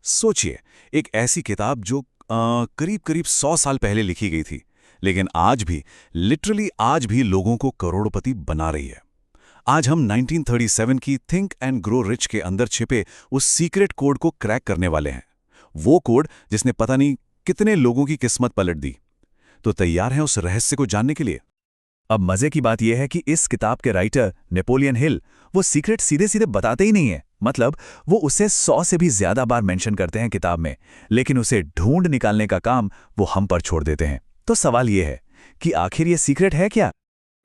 सोचिए, एक ऐसी किताब जो करीब करीब 100 साल पहले लिखी गई थी, लेकिन आज भी, लिटरली आज भी लोगों को करोड़पति बना रही है। आज हम 1937 की थिंक एंड ग्रो रिच के अंदर छिपे उस सीक्रेट कोड को क्रैक करने वाले हैं। वो कोड जिसने पता नहीं कितने लोगों की किस्मत पलट दी। तो तैयार हैं उस रहस्य को जानने के लिए? अब मजे की बात यह है कि इस किताब के राइटर नेपोलियन हिल वो सीक्रेट सीधे सीधे बताते ही नहीं है। मतलब वो उसे 100 से भी ज्यादा बार मेंशन करते हैं किताब में, लेकिन उसे ढूंढ निकालने का काम वो हम पर छोड़ देते हैं। तो सवाल ये है कि आखिर ये सीक्रेट है क्या?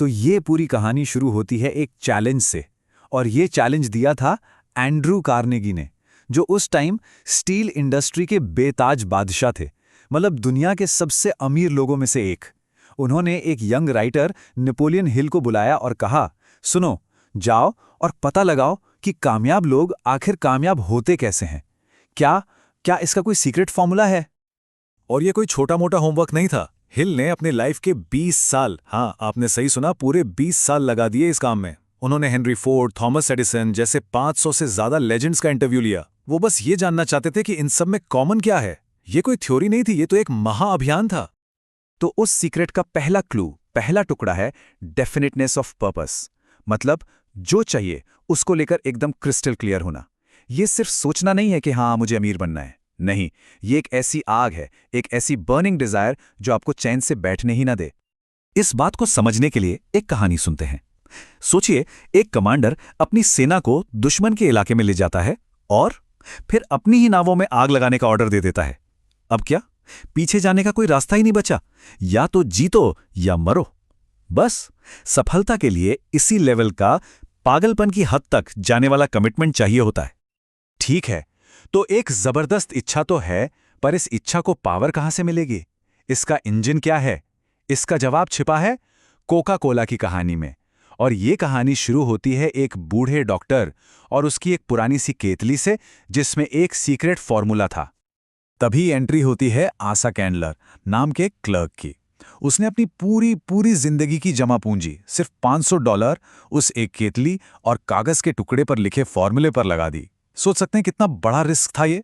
तो ये पूरी कहानी शुरू होती है एक चैलेंज से, और ये चैलेंज दिया था एंड्रू कार्नेगी ने, जो उस टाइम स्टील इंडस्ट्री के बेताज बादशाह थे। मतलब दुनिया के सबसे अमीर लोगों में से एक। उन्होंने एक यंग राइटर नेपोलियन हिल को बुलाया और कहा, सुनो, जाओ और पता लगाओ कि कामयाब लोग आखिर कामयाब होते कैसे हैं। क्या क्या इसका कोई सीक्रेट फॉर्मूला है? और ये कोई छोटा मोटा होमवर्क नहीं था। हिल ने अपने लाइफ के 20 साल, हाँ आपने सही सुना, पूरे 20 साल लगा दिए इस काम में। उन्होंने हेनरी फोर्ड, थॉमस एडिसन जैसे 500 से ज्यादा लेजेंड्स का इंटरव्यू लिया। वो बस ये जानना चाहते थे कि इन सब में कॉमन क्या है। ये कोई थ्योरी नहीं थी, ये तो एक महाअभियान था। तो उस सीक्रेट का पहला क्लू, पहला टुकड़ा है डेफिनेटनेस ऑफ पर्पस। मतलब जो चाहिए उसको लेकर एकदम क्रिस्टल क्लियर होना। ये सिर्फ सोचना नहीं है कि हाँ मुझे अमीर बनना है। नहीं, ये एक ऐसी आग है, एक ऐसी बर्निंग डिजायर जो आपको चैन से बैठने ही ना दे। इस बात को समझने के लिए एक कहानी सुनते हैं। सोचिए, एक कमांडर अपनी सेना को दुश्मन के इलाके में ले जाता है और फिर अपनी ही नावों में आग लगाने का ऑर्डर दे देता है। अब क्या? पीछे जाने का कोई रास्ता ही नहीं बचा। या तो जीतो या मरो। बस सफलता के लिए इसी लेवल का पागलपन की हद तक जाने वाला कमिटमेंट चाहिए होता है। ठीक है, तो एक जबरदस्त इच्छा तो है, पर इस इच्छा को पावर कहां से मिलेगी? इसका इंजन क्या है? इसका जवाब छिपा है कोका कोला की कहानी में। और ये कहानी शुरू होती है एक बूढ़े डॉक्टर और उसकी एक पुरानी सी केतली से, जिसमें एक सीक्रेट फॉर्मूला था। तभी एंट्री होती है आशा कैंडलर नाम के क्लर्क की। उसने अपनी पूरी जिंदगी की जमा पूंजी सिर्फ $500 उस एक केतली और कागज के टुकड़े पर लिखे फॉर्मूले पर लगा दी। सोच सकते हैं कितना बड़ा रिस्क था ये।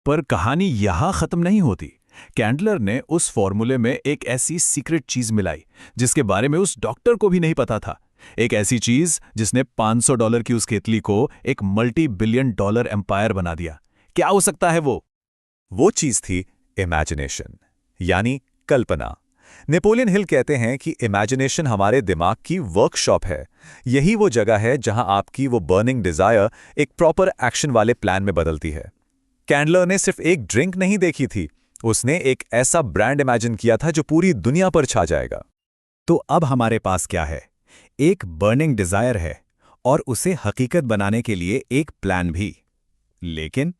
पर कहानी यहां खत्म नहीं होती। कैंडलर ने उस फॉर्मूले में एक ऐसी सीक्रेट चीज मिलाई जिसके बारे में उस डॉक्टर को भी नहीं पता था। एक ऐसी चीज जिसने $500 की उस केतली को एक $multi-billion एम्पायर बना दिया। क्या हो सकता है वो चीज थी इमेजिनेशन, यानी कल्पना। नेपोलियन हिल कहते हैं कि इमेजिनेशन हमारे दिमाग की वर्कशॉप है। यही वो जगह है जहां आपकी वो बर्निंग डिजायर एक प्रॉपर एक्शन वाले प्लान में बदलती है। कैंडलर ने सिर्फ एक ड्रिंक नहीं देखी थी, उसने एक ऐसा ब्रांड इमेजिन किया था जो पूरी दुनिया पर छा जाएगा। तो अब हमारे पास क्या है? एक बर्निंग डिजायर है और उसे हकीकत बनाने के लिए एक प्लान भी। लेकिन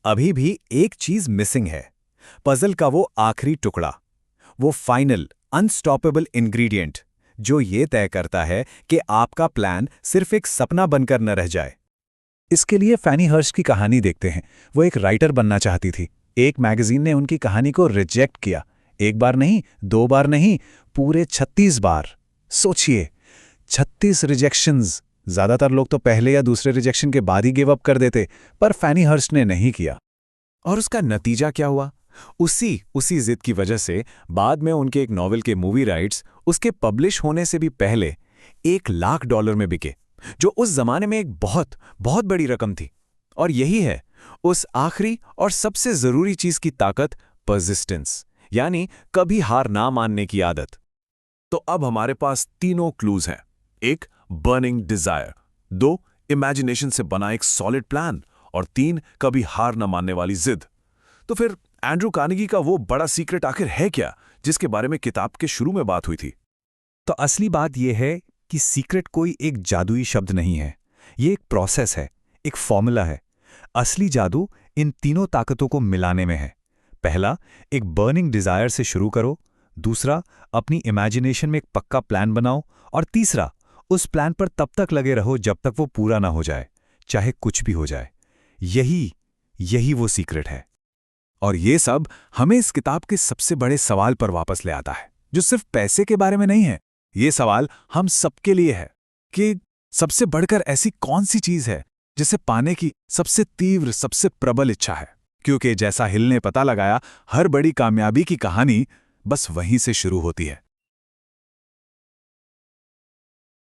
अभी भी एक चीज मिसिंग है, पजल का वो आखिरी टुकड़ा, वो फाइनल अनस्टॉपेबल इंग्रेडिएंट जो ये तय करता है कि आपका प्लान सिर्फ एक सपना बनकर न रह जाए। इसके लिए फैनी हर्स्ट की कहानी देखते हैं। वो एक राइटर बनना चाहती थी। एक मैगजीन ने उनकी कहानी को रिजेक्ट किया। एक बार नहीं, 2 बार नहीं, पूरे 36 बार। सोचिए, 36 रिजेक्शंस। ज्यादातर लोग तो पहले या दूसरे रिजेक्शन के बाद ही गिव अप कर देते, पर फैनी हर्स्ट ने नहीं किया। और उसका नतीजा क्या हुआ? उसी जिद की वजह से बाद में उनके एक नॉवेल के मूवी राइट्स उसके पब्लिश होने से भी पहले $1,00,000 में बिके, जो उस जमाने में एक बहुत बहुत बड़ी रकम थी। और यही है उस आखिरी और सबसे जरूरी चीज की ताकत, पर्सिस्टेंस, यानी कभी हार ना मानने की आदत। तो अब हमारे पास तीनों क्लूज हैं। 1 बर्निंग डिजायर, 2 इमेजिनेशन से बना एक सॉलिड प्लान, और 3 कभी हार न मानने वाली जिद। तो फिर एंड्रू कार्नेगी का वो बड़ा सीक्रेट आखिर है क्या, जिसके बारे में किताब के शुरू में बात हुई थी? तो असली बात यह है कि सीक्रेट कोई एक जादुई शब्द नहीं है। ये एक प्रोसेस है, एक फॉर्मूला है। असली जादू इन तीनों ताकतों को मिलाने में है। पहला, एक बर्निंग डिजायर से शुरू करो। दूसरा, अपनी इमेजिनेशन में एक पक्का प्लान बनाओ। और तीसरा, उस प्लान पर तब तक लगे रहो जब तक वो पूरा ना हो जाए, चाहे कुछ भी हो जाए। यही वो सीक्रेट है। और ये सब हमें इस किताब के सबसे बड़े सवाल पर वापस ले आता है, जो सिर्फ पैसे के बारे में नहीं है। ये सवाल हम सबके लिए है कि सबसे बढ़कर ऐसी कौन सी चीज है जिसे पाने की सबसे तीव्र, सबसे प्रबल इच्छा है। क्योंकि जैसा हिल ने पता लगाया, हर बड़ी कामयाबी की कहानी बस वहीं से शुरू होती है।